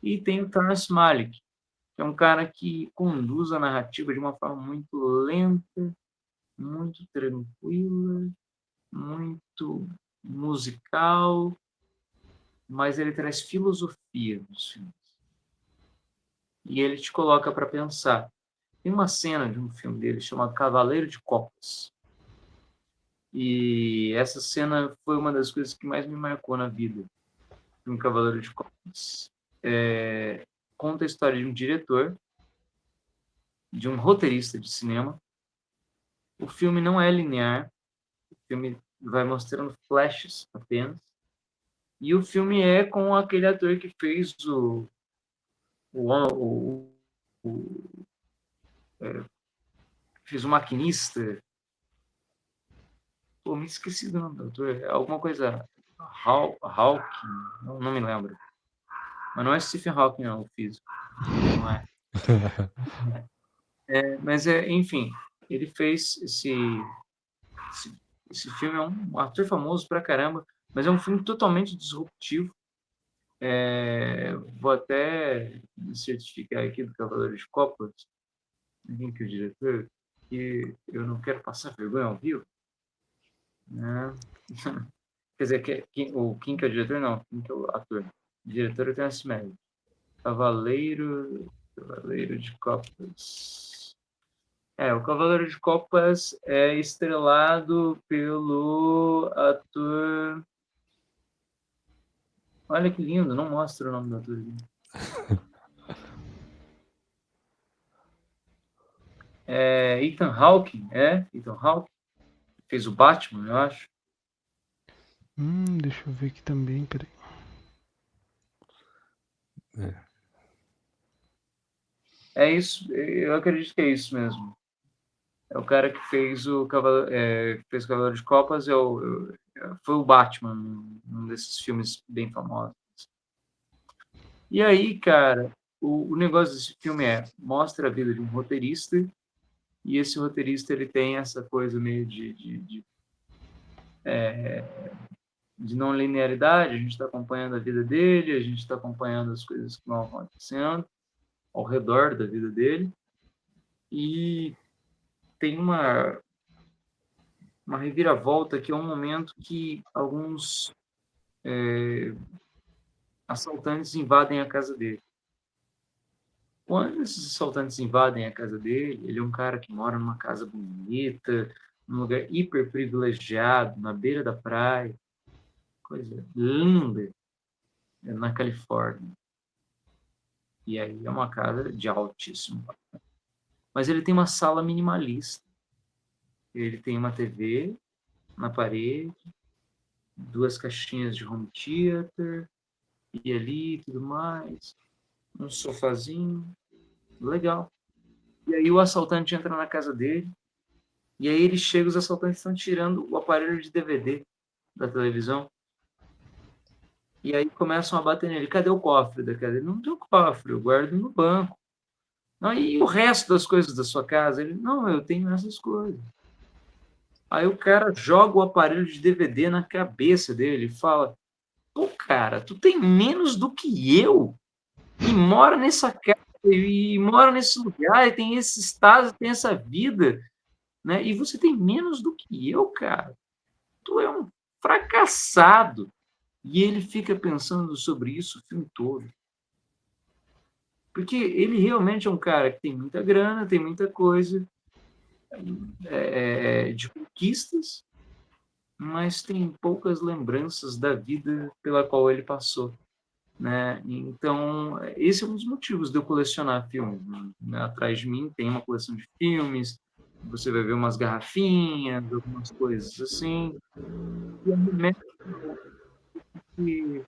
E tem o Terrence Malick, que é um cara que conduz a narrativa de uma forma muito lenta, muito tranquila, muito musical, mas ele traz filosofia nos filmes. E ele te coloca para pensar. Tem uma cena de um filme dele chamado Cavaleiro de Copas. E essa cena foi uma das coisas que mais me marcou na vida, de um Cavaleiro de Copas. Conta a história de um diretor, de um roteirista de cinema. O filme não é linear, o filme vai mostrando flashes apenas. E o filme é com aquele ator que fez fez o maquinista. Pô, me esqueci do nome do ator. É alguma coisa. Hawking, não me lembro. Mas não é Stephen Hawking, não, o físico. Não é. Mas, enfim, ele fez esse filme. É um ator famoso pra caramba, mas é um filme totalmente disruptivo. Vou até me certificar aqui do Cavaleiro de Copas, quem que é o diretor, que eu não quero passar vergonha ao vivo, né? Quer dizer, o Kim que é o diretor, não, Kim que é o ator. O diretor é o Terence Malick. Cavaleiro de Copas. O Cavaleiro de Copas é estrelado pelo ator. Olha que lindo, não mostra o nome do ator aqui. Ethan Hawke, Ethan Hawke. Fez o Batman, eu acho. Deixa eu ver aqui também, peraí. É isso, eu acredito que é isso mesmo. É o cara que fez o Cavaleiro de Copas, foi o Batman, num desses filmes bem famosos. E aí, cara, o negócio desse filme mostra a vida de um roteirista, e esse roteirista ele tem essa coisa meio de não linearidade. A gente está acompanhando a vida dele, a gente está acompanhando as coisas que vão acontecendo ao redor da vida dele, e tem uma reviravolta, que é um momento que alguns assaltantes invadem a casa dele. Quando esses assaltantes invadem a casa dele, ele é um cara que mora numa casa bonita, num lugar hiper privilegiado, na beira da praia, coisa linda, na Califórnia. E aí é uma casa de altíssimo. Mas ele tem uma sala minimalista. Ele tem uma TV na parede, duas caixinhas de home theater, e ali tudo mais, um sofazinho, legal. E aí o assaltante entra na casa dele, e aí ele chega, os assaltantes estão tirando o aparelho de DVD da televisão, e aí começam a bater nele. Cadê o cofre da casa? Ele não tem o cofre, eu guardo no banco. Não, e o resto das coisas da sua casa? Ele, não, eu tenho essas coisas. Aí o cara joga o aparelho de DVD na cabeça dele e fala: pô, cara, tu tem menos do que eu e mora nessa casa e mora nesse lugar, e tem esse estado, tem essa vida, né? E você tem menos do que eu, cara. Tu é um fracassado. E ele fica pensando sobre isso o filme todo. Porque ele realmente é um cara que tem muita grana, tem muita coisa, de conquistas, mas tem poucas lembranças da vida pela qual ele passou, né? Então, esse é um dos motivos de eu colecionar filmes, né? Atrás de mim tem uma coleção de filmes, você vai ver umas garrafinhas, algumas coisas assim, e eu me meto que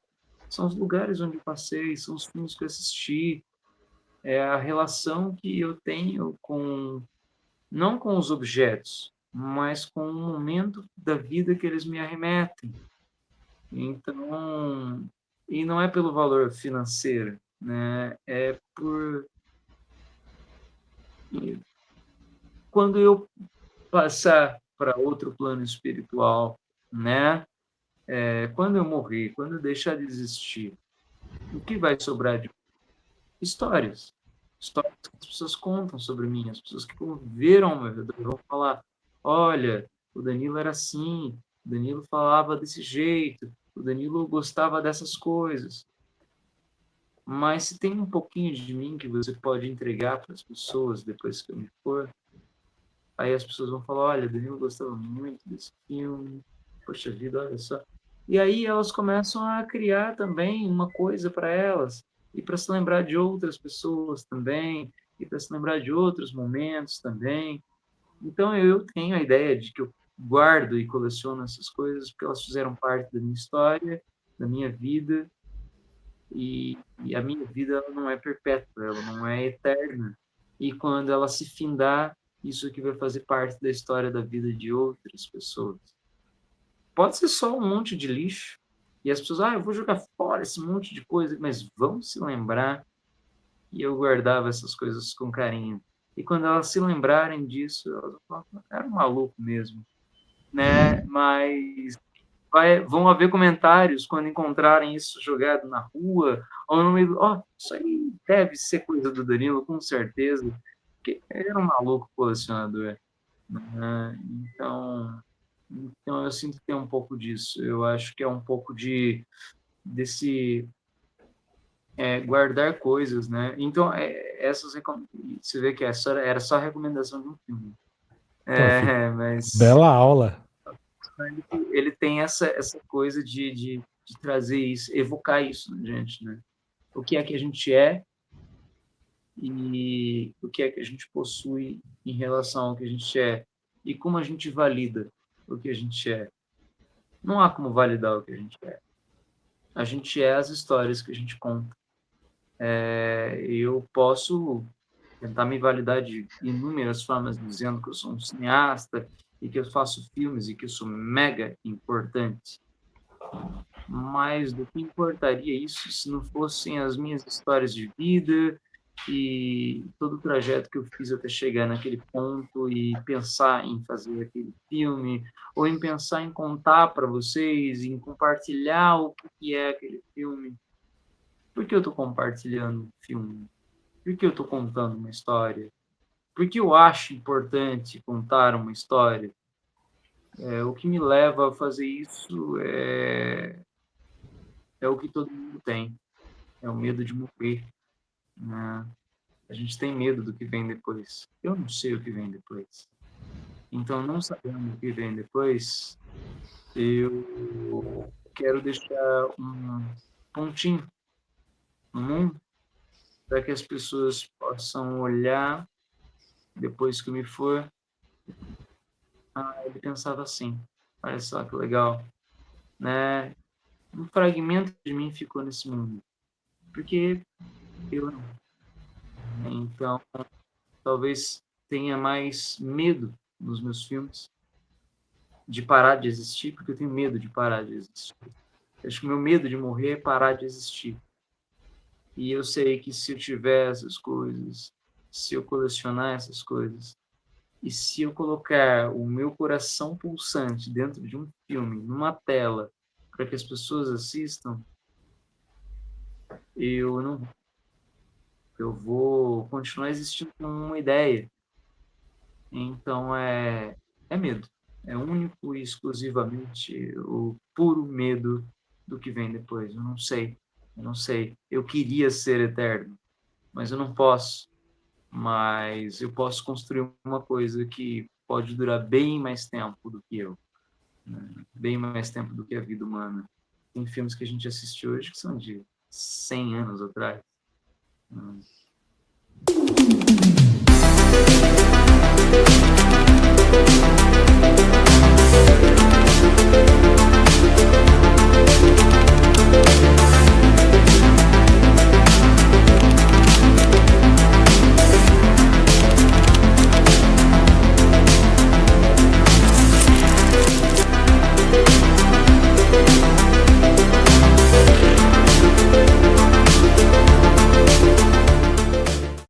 são os lugares onde eu passei, são os filmes que eu assisti, é a relação que eu tenho com, não com os objetos, mas com o momento da vida que eles me arremetem. Então, e não é pelo valor financeiro, né? É por quando eu passar para outro plano espiritual, né? Quando eu morrer, quando eu deixar de existir, o que vai sobrar de mim? histórias. Histórias que as pessoas contam sobre mim, as pessoas que conviveram ao meu redor vão falar: olha, o Danilo era assim, o Danilo falava desse jeito, o Danilo gostava dessas coisas. Mas se tem um pouquinho de mim que você pode entregar para as pessoas depois que eu me for, aí as pessoas vão falar: olha, Danilo gostava muito desse filme, poxa vida, olha só. E aí elas começam a criar também uma coisa para elas, e para se lembrar de outras pessoas também, e para se lembrar de outros momentos também. Então eu tenho a ideia de que eu guardo e coleciono essas coisas porque elas fizeram parte da minha história, da minha vida, e a minha vida ela não é perpétua, ela não é eterna. E quando ela se findar, isso aqui vai fazer parte da história da vida de outras pessoas. Pode ser só um monte de lixo, e as pessoas, eu vou jogar fora esse monte de coisa, mas vão se lembrar que eu guardava essas coisas com carinho. E quando elas se lembrarem disso, elas vão falar: era um maluco mesmo, né? Mas vão haver comentários quando encontrarem isso jogado na rua, ou no meio, isso aí deve ser coisa do Danilo, com certeza, porque ele era um maluco colecionador, né? Então eu sinto que tem um pouco disso. Eu acho que é um pouco desse guardar coisas, né? Então você vê que era só recomendação de um filme, Pô, que mas bela aula. ele tem essa coisa de trazer isso, evocar isso na gente, né? O que é que a gente é e o que é que a gente possui em relação ao que a gente é e como a gente valida o que a gente é. Não há como validar o que a gente é. A gente é as histórias que a gente conta. Eu posso tentar me validar de inúmeras formas, dizendo que eu sou um cineasta e que eu faço filmes e que eu sou mega importante. Mas do que importaria isso se não fossem as minhas histórias de vida e todo o trajeto que eu fiz até chegar naquele ponto e pensar em fazer aquele filme, ou em pensar em contar para vocês, em compartilhar o que é aquele filme. Por que eu estou compartilhando um filme? Por que eu estou contando uma história? Por que eu acho importante contar uma história? O que me leva a fazer isso é o que todo mundo tem, é o medo de morrer, né? A gente tem medo do que vem depois. Eu não sei o que vem depois. Então, não sabendo o que vem depois, eu quero deixar um pontinho no mundo para que as pessoas possam olhar depois que eu me for. Ele pensava assim, olha só que legal, né? Um fragmento de mim ficou nesse mundo, porque eu não. Então, talvez tenha mais medo nos meus filmes de parar de existir, porque eu tenho medo de parar de existir. Eu acho que o meu medo de morrer é parar de existir. E eu sei que se eu tiver essas coisas, se eu colecionar essas coisas, e se eu colocar o meu coração pulsante dentro de um filme, numa tela, para que as pessoas assistam, eu não, eu vou continuar existindo com uma ideia. Então é medo. É único e exclusivamente o puro medo do que vem depois. Eu não sei. Eu não sei. Eu queria ser eterno, mas eu não posso. Mas eu posso construir uma coisa que pode durar bem mais tempo do que eu, né? Bem mais tempo do que a vida humana. Tem filmes que a gente assiste hoje que são de 100 anos atrás, né?